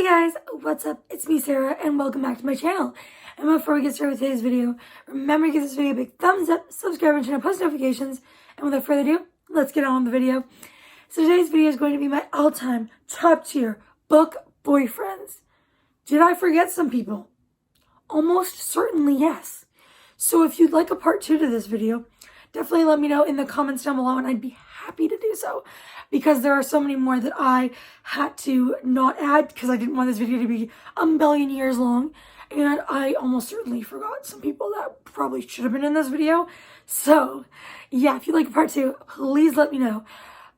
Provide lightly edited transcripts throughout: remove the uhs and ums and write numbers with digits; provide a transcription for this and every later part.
guys, what's up? It's me, Sarah, and welcome back to my channel. And before we get started with today's video, remember to give this video a big thumbs up, subscribe, and turn on post notifications. And without further ado, let's get on with the video. So today's video is going to be my all-time top tier book boyfriends. Did I forget some people? Almost certainly yes. So if you'd like a part 2 to this video, definitely let me know in the comments down below, and I'd be happy to do so, because there are so many more that I had to not add because I didn't want this video to be a million years long, and I almost certainly forgot some people that probably should have been in this video. So yeah, if you'd like a part 2, please let me know.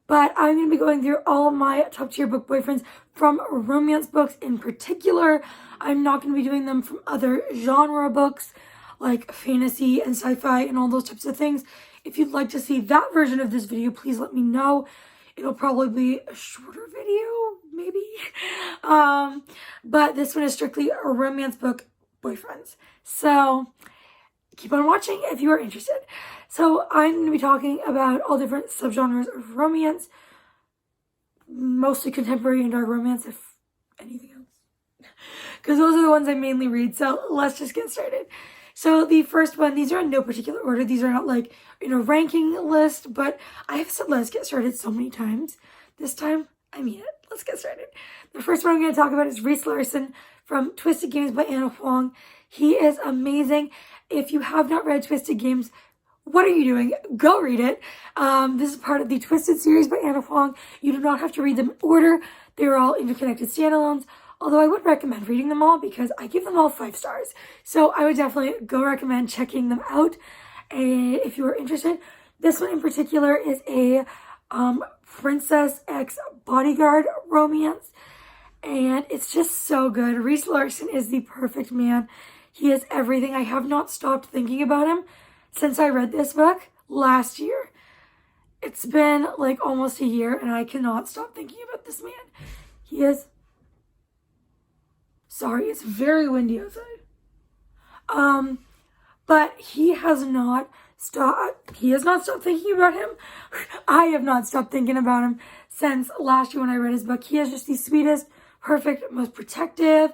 But I'm going to be going through all of my top tier book boyfriends from romance books in particular. I'm not going to be doing them from other genre books like fantasy and sci-fi and all those types of things. If you'd like to see that version of this video, please let me know. It'll probably be a shorter video, maybe. But this one is strictly a romance book boyfriends. So keep on watching if you are interested. So I'm going to be talking about all different subgenres of romance, mostly contemporary and dark romance, if anything else, because those are the ones I mainly read. So let's just get started. So the first one, these are in no particular order. These are not like in a ranking list, but I have said let's get started so many times. This time, I mean it. Let's get started. The first one I'm going to talk about is Reese Larson from Twisted Games by Anna Huang. He is amazing. If you have not read Twisted Games, what are you doing? Go read it. This is part of the Twisted series by Anna Huang. You do not have to read them in order. They're all interconnected standalones. Although I would recommend reading them all because I give them all 5 stars. So I would definitely go recommend checking them out if you are interested. This one in particular is a princess ex bodyguard romance. And it's just so good. Reese Larson is the perfect man. He is everything. I have not stopped thinking about him since I read this book last year. It's been like almost a year and I cannot stop thinking about this man. He is... Sorry, it's very windy outside. But he has not stopped thinking about him. I have not stopped thinking about him since last year when I read his book. He is just the sweetest, perfect, most protective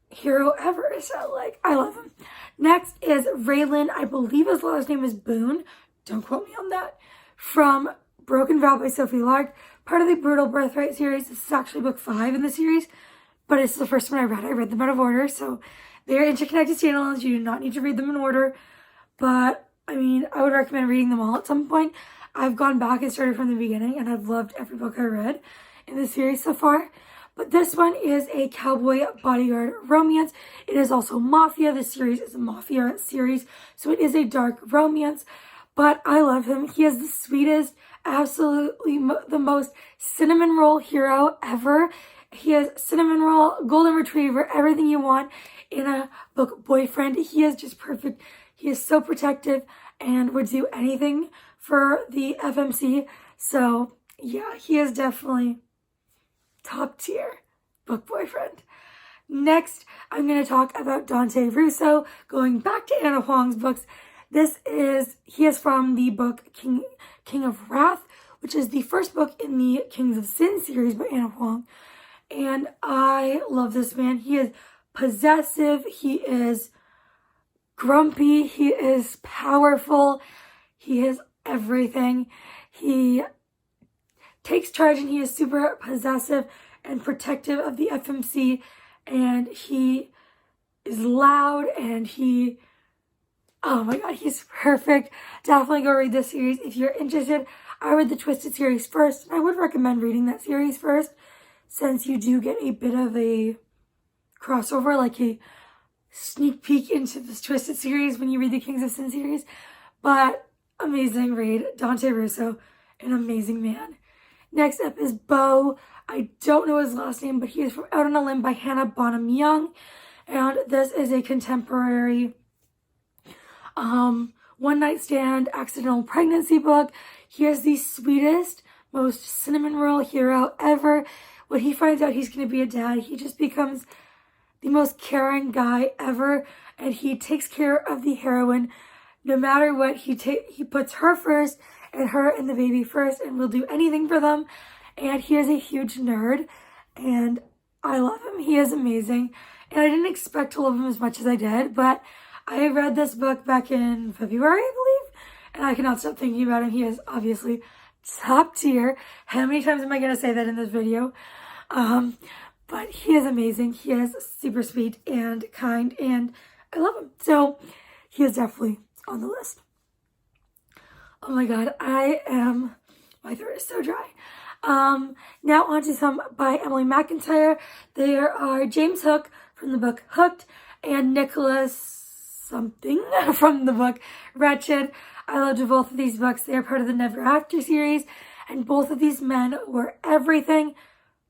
hero ever. So, like, I love him. Next is Raylan. I believe his last name is Boone. Don't quote me on that. From Broken Vow by Sophie Lark. Part of the Brutal Birthright series. This is actually book 5 in the series, but it's the first one I read. I read them out of order, so they're interconnected standalones. You do not need to read them in order, but I mean, I would recommend reading them all at some point. I've gone back and started from the beginning, and I've loved every book I read in the series so far. But this one is a cowboy bodyguard romance. It is also mafia. This series is a mafia series, so it is a dark romance, but I love him. He is the sweetest, absolutely the most cinnamon roll hero ever. He is cinnamon roll, golden retriever, everything you want in a book boyfriend. He is just perfect. He is so protective and would do anything for the FMC. So yeah, he is definitely top tier book boyfriend. Next, I'm going to talk about Dante Russo, going back to Anna Huang's books. He is from the book King of Wrath, which is the first book in the Kings of Sin series by Anna Huang. And I love this man. He is possessive. He is grumpy. He is powerful. He is everything. He takes charge and he is super possessive and protective of the FMC. And he is loud and oh my god, he's perfect. Definitely go read this series if you're interested. I read the Twisted series first. I would recommend reading that series first, since you do get a bit of a crossover, like a sneak peek into this Twisted series when you read the Kings of Sin series. But amazing read. Dante Russo, an amazing man. Next up is Beau. I don't know his last name, but he is from Out on a Limb by Hannah Bonham Young. And this is a contemporary one-night stand accidental pregnancy book. He is the sweetest, most cinnamon roll hero ever. When he finds out he's going to be a dad, he just becomes the most caring guy ever, and he takes care of the heroine no matter what. He puts her first, and her and the baby first, and will do anything for them. And he is a huge nerd, and I love him. He is amazing. And I didn't expect to love him as much as I did, but I read this book back in February, I believe, and I cannot stop thinking about him. He is obviously top tier. How many times am I going to say that in this video? But he is amazing. He is super sweet and kind, and I love him. So he is definitely on the list. Oh my god, my throat is so dry. Now on to some by Emily McIntyre. There are James Hook from the book Hooked and Nicholas something from the book Wretched. I loved both of these books. They are part of the Never After series, and both of these men were everything,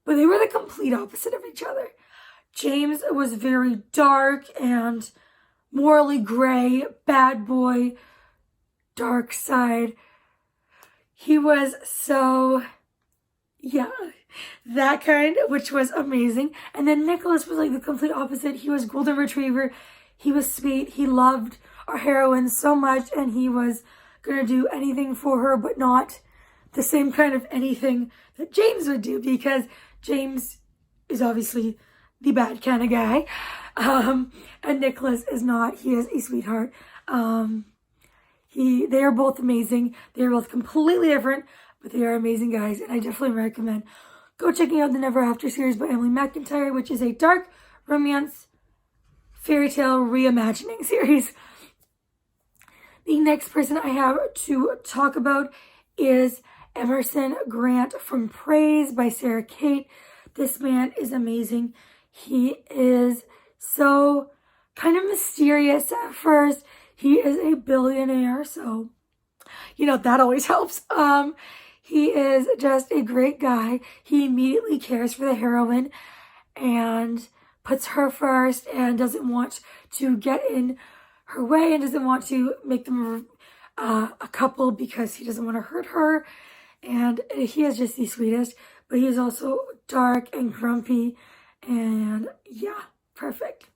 but they were the complete opposite of each other. James was very dark and morally gray, bad boy, dark side. He was so, yeah, that kind, which was amazing. And then Nicholas was like the complete opposite. He was golden retriever. He was sweet. He loved our heroine so much, and he was going to do anything for her, but not the same kind of anything that James would do, because James is obviously the bad kind of guy. And Nicholas is not. He is a sweetheart. They are both amazing. They are both completely different, but they are amazing guys, and I definitely recommend go checking out the Never After series by Emily McIntyre, which is a dark romance fairy tale reimagining series. The next person I have to talk about is Emerson Grant from Praise by Sarah Kate. This man is amazing. He is so kind of mysterious at first. He is a billionaire, so, that always helps. He is just a great guy. He immediately cares for the heroine and puts her first and doesn't want to get in her way and doesn't want to make them a couple because he doesn't want to hurt her. And he is just the sweetest, but he is also dark and grumpy, and yeah, perfect.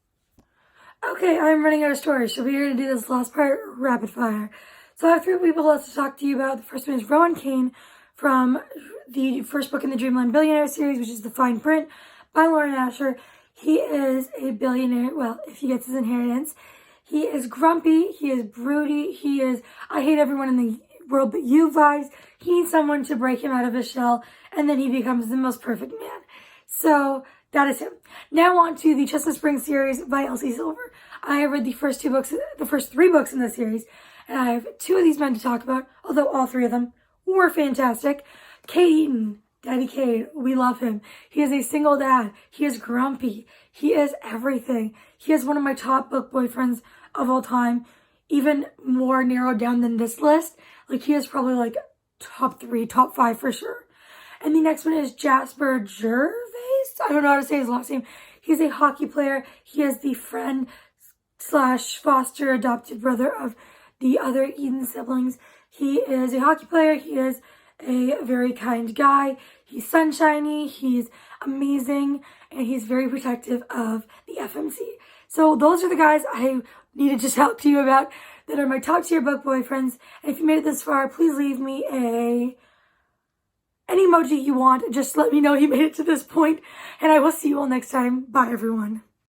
Okay, I'm running out of stories, so we're going to do this last part rapid fire. So I have 3 people left to talk to you about. The first one is Rowan Kane from the first book in the Dreamland Billionaire series, which is The Fine Print by Lauren Asher. He is a billionaire, well, if he gets his inheritance. He is grumpy, he is broody, he is, I hate everyone in the world but you vibes. He needs someone to break him out of his shell, and then he becomes the most perfect man. So that is him. Now on to the Chestnut Springs series by Elsie Silver. I have read the first 3 books in this series, and I have 2 of these men to talk about, although all 3 of them were fantastic. Cade Eaton, Daddy Cade, we love him. He is a single dad. He is grumpy. He is everything. He is one of my top book boyfriends of all time, even more narrowed down than this list. Like, he is probably like top 3, top 5 for sure. And the next one is Jasper Gervais. I don't know how to say his last name. He's a hockey player. He is the friend / foster adopted brother of the other Eden siblings. He is a hockey player. He is a very kind guy. He's sunshiny. He's amazing. And he's very protective of the FMC. So those are the guys I needed to talk to you about that are my top tier book boyfriends. And if you made it this far, please leave me any emoji you want. Just let me know you made it to this point, and I will see you all next time. Bye, everyone.